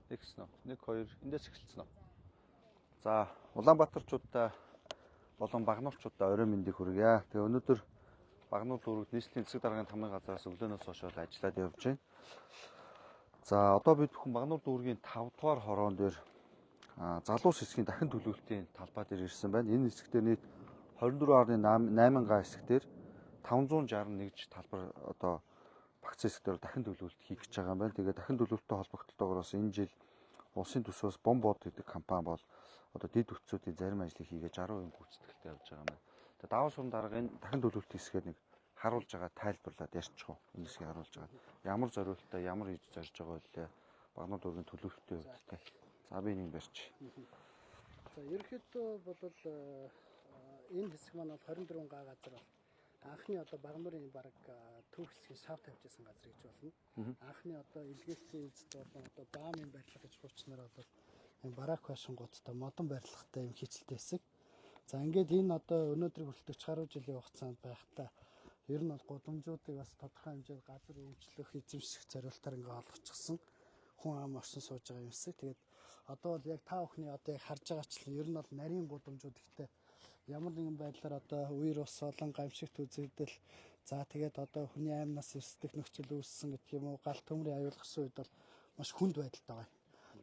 Нэгсэн үү? 1 2 эндээс эхэлсэн үү? За, Улаанбаатарчуудаа болон Багнуурчуудаа орой мэндийг хүргье. Тэгээ өнөөдөр Багнуур дүүрэгт нийслэлийн засаг даргын тамгын газраас өглөөнөөс хойш ажиллаад явж байна. За, одоо бид бүхэн Багнуур дүүргийн 5 дугаар хороон дээр залуус хэсгийн дахин төлөвлөлтийн талбай дээр ирсэн байна. Энэ хэсэгтээ нийт 24.8 га хэсгээр 561 талбар одоо багц хэсгээр дахин төлөвлөлт хийх гэж байгаа юм байна. Тэгээ дахин төлөвлөлттэй холбогдолтойгоос энэ жил улсын төсвөөс Бомбод гэдэг компани бол одоо дэд үтцүүдийн зарим ажлыг хийгээд 60% гүйцэтгэлтэй явж байгаа юм байна. Тэгээ даваа шуурын дарга энэ дахин төлөвлөлт хэсгээр нэг харуулж байгаа тайлбарлаад ярьчих уу. Энэ хэсгийг харуулж байгаа. Ямар зориултаа, ямар хийж зорж байгаа вэ? Багнуур дүүргийн төлөвлөлтийн хувьд те. За би нэг барьчих. За ерөнхийдөө бол энэ хэсэг маань бол 24 га газар бол анхны одоо Багнуурын баг төв хэсгийн шав тавьж байсан газар гэж болно. Анхны одоо илгээлийн эзэд болон одоо даамын барилга гэж хуучнаар бол энэ барак байшингуудтай модон барилгатай юм хийцэлтэй хэсэг. За ингээд энэ одоо өнөөдрийг хүртэл 40 жилийн хугацаанд байхдаа ер нь бол гудамжуудыг бас тодорхой хэмжээнд газар өөрчлөх, эзэмших зорилтоор ингээд олгочихсон хүн ам орсон сууж байгаа юм хэсэг. Тэгээд одоо бол яг та бүхний одоо яг харж байгаачлан ер нь бол нарийн гудамжууд ихтэй ямар нэгэн байдлаар одоо үер ус олон гамшигт үзэгдэл за тэгээд одоо хүний аймнаас эрсдэх нөхцөл үүссэн гэх юм уу галт төмрийн аюул гарсан үед бол маш хүнд байдалтай байна.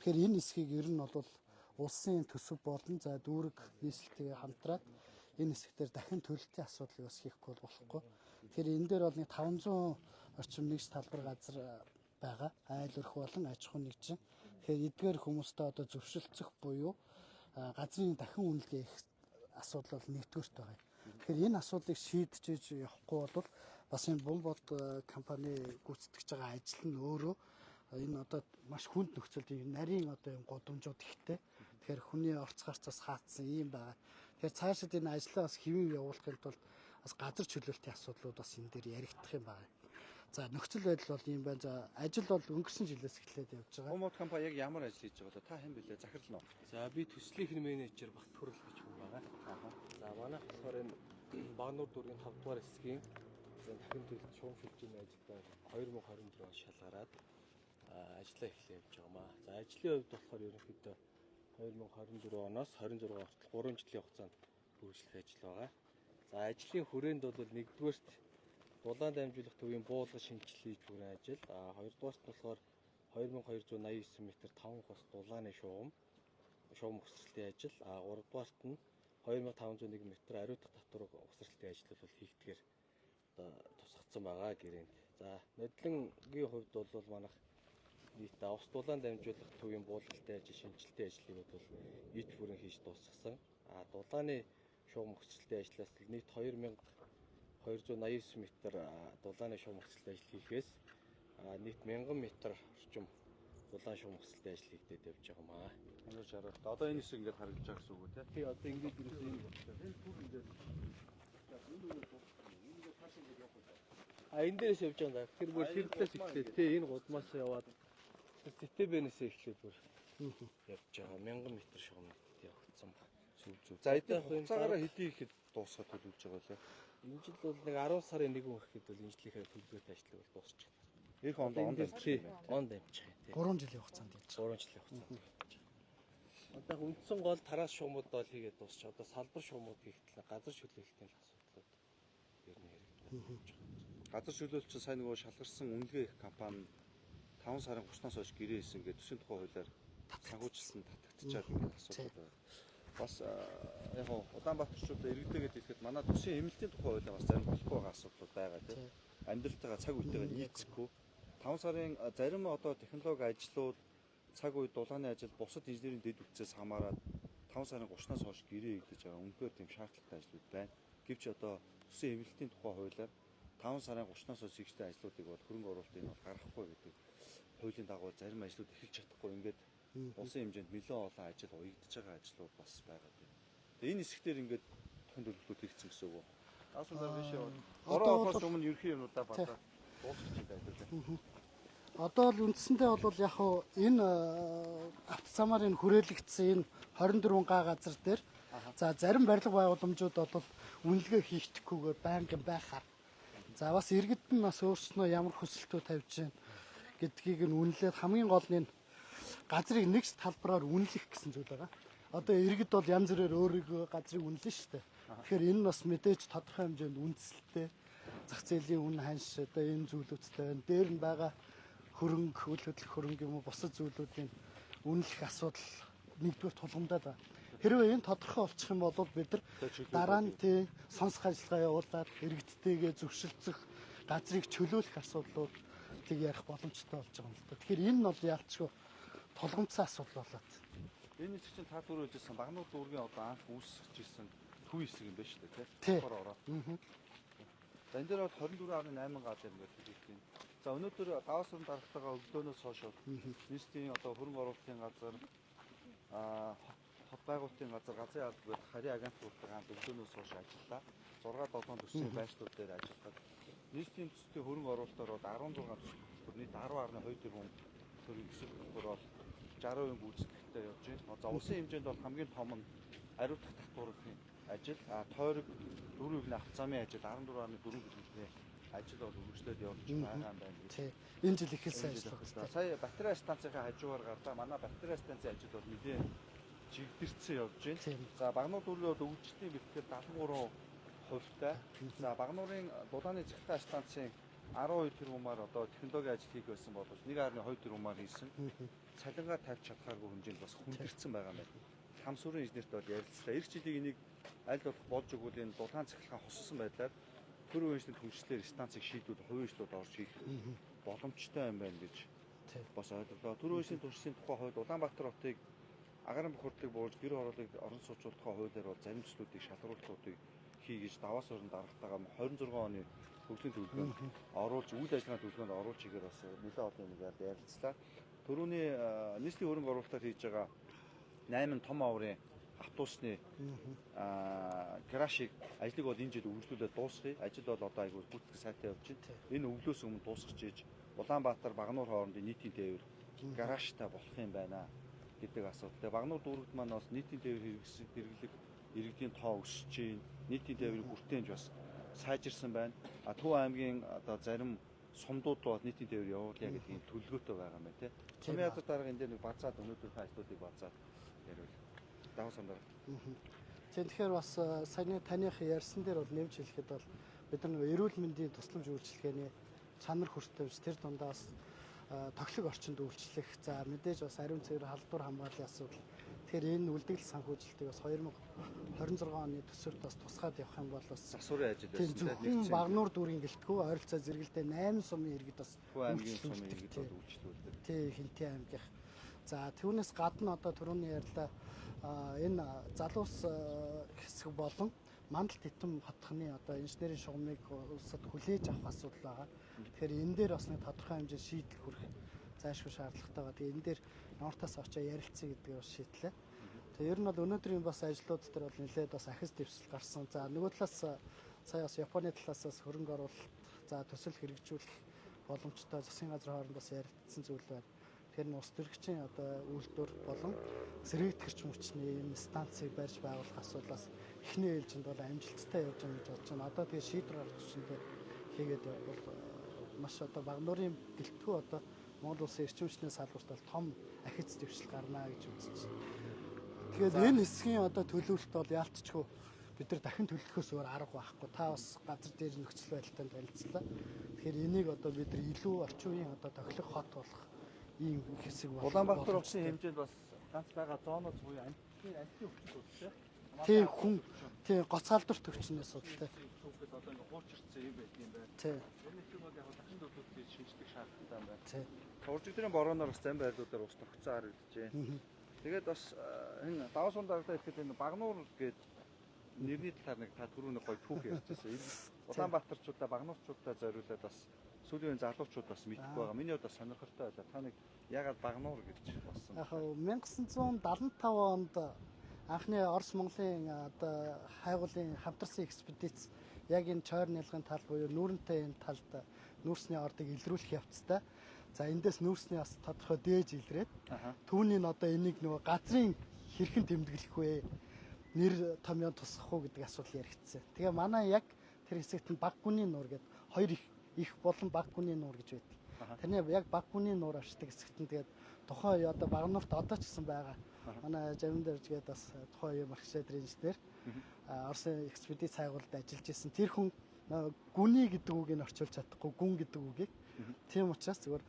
Тэгэхээр энэ хэсгийг ер нь бол улсын төсөв болон за дүүрэг нийслэлтэйгээ хамтраад энэ хэсгээр дахин төлөлтийн асуудлыг бас хийхгүй болохгүй. Тэгэхээр энэ дээр бол нэг 500 орчим нэгж талбар газар байгаа. Айл өрх болон аж ахуй нэгжин. Тэгэхээр эдгээр хүмүүстэй одоо зөвшөлдсөх буюу газрын дахин үнэлгээ их асуудал бол нэгдүгээрт байгаа. Тэгэхээр энэ асуудлыг шийдэж явахгүй бол бас энэ Бомбод компани гүйцэтгэж байгаа ажил нь өөрөө энэ одоо маш хүнд нөхцөлд нарийн одоо юм гудамжууд ихтэй. Тэгэхээр хүний орц гарцаас хаацсан юм байгаа. Тэгэхээр цаашид энэ ажлаа бас хэвэн явуулахын тулд бас газар чөлөөлтийн асуудлууд бас энэ дээр яригдах юм байна. За нөхцөл байдал бол юм байна. За ажил бол өнгөрсөн жилээс эхлээд явж байгаа. Бомбод компани яг ямар ажил хийж байгаа вэ? Та хэн блэ? Захирал нь. За би төслийнх нь менежер Бат Хүрэл гэж хүн байгаа. За манайх болохоор энэ Багнуур дүүргийн 5 дугаар хэсгийн дахин төлөлт шугам шилжээний ажилдаа 2024 он шалгараад ажиллаа эхлэе явж байгаа маа. За ажлын хувьд болохоор ерөнхийдөө 2024 оноос 26 хүртэл 3 жилийн хугацаанд үргэлжлэх ажил байгаа. За ажлын хүрээнд бол нэгдүгээрт дулаан дамжуулах төвийн буулгах шинжилгээ хийж бүрэн ажил. Хоёрдугаарт нь болохоор 2289 м 5 хос дулааны шугам ухсралтын ажил. Гуравдугаарт нь 2501 м ариутгах татвар ухсралтын ажил бол хийгдгээр одоо тусгацсан байгаа гэрээнд. За нодлонгийн хувьд бол манайх нийт ус дулаан дамжуулах төвийн буулгалтын ажил, шинжилтийн ажлыг бол ид бүрэн хийж дуусгасан. Дулааны шугам ухсралтын ажлаас нийт 2289 м дулааны шугам ухсралтын ажил хийхээс нийт 1000 м орчим дулаан шугам ухсралтын ажил хийгдээд явж байгаа маа. Ямар жаргал. Одоо энэ хэсэг ингээд харагдаж байгаа гэсэн үг үү те? Тий одоо ингээд ерөөсөө энэ түр ингээд энэ дээрээс явж байгаа. Тэр бүр ширтлээс эхлээд тий энэ гудмаас яваад Сэтебэнээс эхлээд бүр явж байгаа. 1000 м шугам явагдсан ба. зүг. За эдгээр хугацаагаар хэдий ихэд дуусгаад төлөвлөж байгаа лээ. Энэ жил бол нэг 10 сарын 1 гэхэд бол энэ жилийнхээ төлөвлөлт ажлыг бол дуусчих. Эх онд амжих юм. Онд амжих юм тий. 3 жилийн хугацаанд явж байгаа. 3 жилийн хугацаанд. Одоо үндсэн гол тараас шугамуд бол хийгээд дуусчих. Одоо салбар шугамуд хийхдээ газар чөлөөлтийн асуудлууд ер нь яригддаг. Газар чөлөөлөлт сайн нөгөө шалгарсан үнэлгээ их компани 5 сарын 30-наас хойш гэрээ хийсэн гэдэг төсвийн тухай хуулиар санхүүжилсэн татагдчихад ингээд асуудал байна. Бас яг Улаанбаатарчуудаа иргэдээгээд хэлэхэд манай төсвийн эмнэлтийн тухай хуулиар бас зарим болохгүй байгаа асуудлууд байгаа тийм. Амьдралтайгаа цаг үетэйгээ нийцэхгүй. 5 сарын зарим одоо технологи ажлууд цаг үе дулааны ажил бусад инженерийн дэд үтцээс хамаарат 5 сарын 30-наас хойш гэрээ хийгдэж байгаа үнэхээр тийм шаардлагатай ажлууд байна. Гэвч одоо төсвийн эмнэлтийн тухай хуулиар 5 сарын 30-наас хойш хийгдэж ажлуудыг бол хөрөнгө оруулалтыг нь бол гаргахгүй гэдэг хуулийн дагуу зарим ажлууд эхэлж чадахгүй ингээд улсын хэмжээнд нэлээд олон ажил уягдж байгаа ажлууд бас байгаа тийм. Тэгээ энэ хэсгээр ингээд дахин төлөвлөлт хийгдсэн гэсэн үг үү? Асуулаа биш яваа. Бороо болохоос өмнө ерхий юмудаа бадаа дуусчих гэдэг. Одоо бол үндсэндээ бол яг хуу энэ автозамаар энэ хүрээлэгдсэн энэ 24 га газар дээр за зарим барилга байгууламжууд бол үнэлгээ хийхдэггүйгээр байнгын байхаар за бас иргэд нь бас өөрснөө ямар хүсэлтүүд тавьж байна гэдгийг нь үнэлээд хамгийн гол нь газрыг нэг талбараар үнэлэх гэсэн зүйл байгаа. Одоо иргэд бол янз бүрээр өөрийгөө газрыг үнэлнэ шүү дээ. Тэгэхээр энэ бас мэдээж тодорхой хэмжээнд үндэслэлтэй зах зээлийн үн ханш одоо энэ зүйлүүдтэй байна. Дээр нь байгаа хөрөнгө, үйл хөдлөх хөрөнгө юм уу бусад зүйлүүдийн үнэлэх асуудал нэгдүгээр тулгамдаад байна. Хэрвээ энэ тодорхой болчих юм бол бид нар дараа нь тий сонсох ажиллагаа явуулаад иргэдтэйгээ зөвшөлдсөх, газрыг чөлөөлөх асуудлуудыг ярих боломжтой болж байгаа юм л да. Тэгэхээр энэ нь бол яалтчгүй тулгамдсан асуудал болоод. Энэ хэсэг чинь та түрүү хэлжсэн Багнуур дүүргийн одоо анх үүсгэж ирсэн төв хэсэг юм байна шүү дээ Тий. тий. За энэ дээр бол 24.8 га дээр ингээд хэлж байна. За өнөөдөр даваас уран дарагтайгаа өглөөнөөс хойш нийслэлийн одоо хөрөнгө оруулалтын газар хот байгуулалтын газар, газрын албад, харийн агентлагуудтай хамт өглөөнөөс хойш ажиллаа. 6-7 төсвийн байршлууд дээр ажилладаг. Нийслэлийн төсвийн хөрөнгө оруулалтаар бол 16 төсвөр нийт 10.2 тэрбум төгрөг өсөх төлбөр бол 60% гүйцэтгэлтэй явж байна. За улсын хэмжээнд бол хамгийн том нь ариутгах татварын ажил, тойрог 4% авах замын ажил 14.4 билетийн ажил бол үргэлжлээд явж байгаа юм байна. Тий. Энэ жил ихэлсэн ажиллагаа. Сая батарей станцын хажуугаар гарлаа. Манай батарей станцын ажил бол нэлээд чигдэрсэн явж байна. За Багнуур дүүргийн өвчлөлийн бэлтгэл 73%-тай. За Багнуурын дулааны цахилгаан станцын 12 тэрбумаар одоо технологийн ажил хийх байсан боловч 1.2 тэрбумаар хийсэн. Цалингаа тавьж чадхааргүй хэмжээнд бас хүндэрсэн байгаа юм байна. Хам сүрэн инженерт бол ярилцлаа. Эх жилиг энийг аль болох болж өгвөл энэ дулаан цахилгаан хоссон байдлаар төр үеийнхэн түншлэлээр станцыг шийдвэл хувийн эшлүүд орж хийх боломжтой юм байна гэж бас ойлголоо. Төр үеийн түншлэлийн тухай хууль Улаанбаатар хотыг агарын бохирдлыг бууж гэр хорооллыг орон сууцуулах тухай хуулиар бол зарим төслүүдийг шалгуултуудыг хийгээж даваас уран дарагтайгаа 26 оны хөгжлийн төлөвлөгөөнд оруулж үйл ажиллагааны төлөвлөгөөнд оруулж игээр бас нэлээд олон юм ярилцлаа. Төрөүний нийслэлийн хөрөнгө оруулалтаар хийж байгаа 8 том аврын автобусны гаражийг ажлыг бол энэ жил үргэлжлүүлээд дуусгая. Ажил бол одоо айгүй гүйтгэх сайтай явж байна. Энэ өглөөс өмнө дуусгаж ийж Улаанбаатар Багнуур хоорондын нийтийн тээвэр гаражтай болох юм байна гэдэг асуудалтай. Багнуур дүүрэгт маань бас нийтийн тээвэр хэрэглэх иргэдийн тоо өсөж байна. Нийтийн тээврийн хүртээмж бас сайжирсан байна. Төв аймгийн одоо зарим сумдууд бол нийтийн тээвэр явуулъя гэдэг юм төлөвлөгөөтэй байгаа юм байна тий. Сумын язар дарга энэ дээр нэг базаад өнөөдөр ажлуудыг базаад яриул. Даваа сандар. Тэгэхээр бас саяны таних ярьсан дээр бол нэмж хэлэхэд бол бид нар эрүүл мэндийн тусламж үйлчилгээний чанар хүртээмж тэр дундаас тоглох орчинд үйлчлэх. За мэдээж бас ариун цэвэр халдвар хамгааллын асуудал. Тэгэхээр энэ үлдэгдэл санхүүжилтийг бас 2026 оны төсөвт бас тусгаад явах юм бол бас засварын ажил байсан. Зөвхөн Багнуур дүүргийн гэлтгүү ойролцоо зэрэгэлдээ 8 сумын иргэд бас аймгийн сумын иргэд бол үйлчлүүлдэг. Тий, Хинтээ аймгийнх. За түүнээс гадна одоо түрүүний ярьлаа энэ залуус хэсэг болон мандал титэм хотхны одоо инженерийн шугамыг улсад хүлээж авах асуудал байгаа. Тэгэхээр энэ дээр бас нэг тодорхой хэмжээнд шийдэл хүрэх зайлшгүй шаардлагатай байгаа. Тэгээ энэ дээр ямартаас очоо ярилцъя гэдгийг бас шийдлээ. Тэгээ ер нь бол өнөөдрийн бас ажлууд дээр бол нэлээд бас ахис дэвсэл гарсан. За нөгөө талаас сая бас Японы талаас хөрөнгө оруулалт, за төсөл хэрэгжүүлэх боломжтой засгийн газрын хооронд бас ярилцсан зүйл байна. Тэгэхээр нь ус төрөгчийн одоо үйлдвэр болон сэргээгдэгч хүчний энэ станцыг барьж байгуулах асуудлаас эхний ээлжинд бол амжилттай явж байгаа гэж бодож байна. Одоо тэгээ шийдвэр гаргах хүчтэй хийгээд бол маш одоо Багнуурын гэлтгүү одоо Монгол улсын эрчим хүчний салбарт бол том ахиц дэвшил гарна гэж үзэж байна. Тэгээд энэ хэсгийн одоо төлөвлөлт бол яалтчгүй бид нар дахин төлөвлөхөөс өөр арга байхгүй. Та бас газар дээр нөхцөл байдалтай танилцлаа. Тэгэхээр энийг одоо бид нар илүү орчин үеийн одоо тоглох хот болох ийм хэсэг байна. Улаанбаатар улсын хэмжээнд бас ганц байгаа зоноос буюу амтны өвчин төвтэй. Тийм хүн тийм гоцаалдвар төвчнээс судалтай. Түүхэд одоо ингээ хуучирсан юм байт юм байна. Тийм. Энэ их бол яг дахин төлөвлөлтөд шинжлэх шаардлагатай юм байна. Тийм. Уржигдрын борооноор бас зам байрлуудаар ус тогтцоо харагдажээ. Тэгээд бас энэ даваа сун дарагдаа ихэд энэ Багнуур гээд нэрний талаар нэг та түрүүний гоё түүх ярьжсэн. Улаанбаатарчуудаа Багнуурчуудаа зориулаад бас сүүлийн залуучууд бас мэдэх байгаа. Миний хувьд бас сонирхолтой байлаа. Та нэг ягаад Багнуур гэж болсон. Яг 1975 онд анхны Орос Монголын одоо хайгуулын хамтарсан экспедиц яг энэ Чойр нялгын тал буюу нүүрэнтэй энэ талд нүүрсний ордыг илрүүлэх явцтай. За эндээс нүүрсний бас тодорхой дээж илрээд түүний нь одоо энийг нөгөө газрын хэрхэн тэмдэглэх вэ? Нэр томьёо тусгах уу гэдэг асуудал яригдсан. Тэгээ манай яг тэр хэсэгт нь баг гүний нуур гэдэг хоёр их болон баг гүний нуур гэж байдаг. Тэрний яг баг гүний нуур ашигтай хэсэгт нь тэгээд тухайн үе одоо Багнуурт одоо ч гэсэн байгаа. Манай Жавин дэржгээд бас тухайн үе маркшэдэр инженер Оросын экспедиц хайгуулд ажиллаж исэн. Тэр хүн гүний гэдэг үгийг нь орчуулж чадахгүй гүн гэдэг үгийг. Тийм учраас зүгээр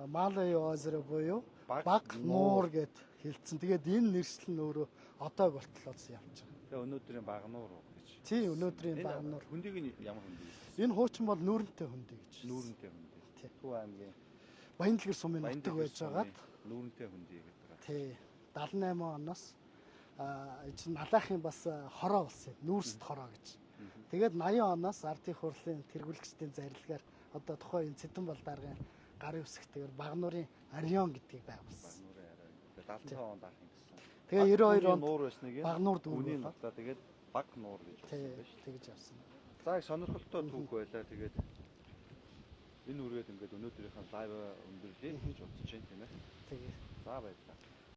Малай озеро буюу баг нуур гэд хэлсэн. Тэгээд энэ нэршил нь өөрөө одоо болтол явж байгаа. Тэгээ өнөөдрийн Багнуур гэж. Тийм өнөөдрийн Багнуур. Хөндийг нь ямар хөндий? Энэ хуучин бол нүүрэнтэй хөндий гэж. Нүүрэнтэй хөндий. Төв аймгийн Баяндлгэр сумын нутаг байж байгаад нүүрэнтэй хөндий гэдэг. Тий. 78 оноос чинь налаахын бас хороо болсон юм. Нүүрсд хороо гэж. Тэгээд 80 оноос ардын хурлын тэргүүлэгчдийн зарилгаар одоо тухайн энэ Цэдэн балдаргын гарын үсгтэйгээр Багнуурын Арион гэдгийг байгуулсан. Багнуурын Арион. Тэгээд 75 онд анх ингэсэн. Тэгээ 92 онд нуур байсныг Багнуур дүүр үүний нутгаа тэгээд баг нуур гэж хэлсэн байж. Тэгж явсан. За их сонирхолтой түүх байлаа. Тэгээд энэ үргээд ингээд өнөөдрийнхэн лайв өндөрлөе гэж бодож байна тийм ээ. Тэгээ. За баярлалаа.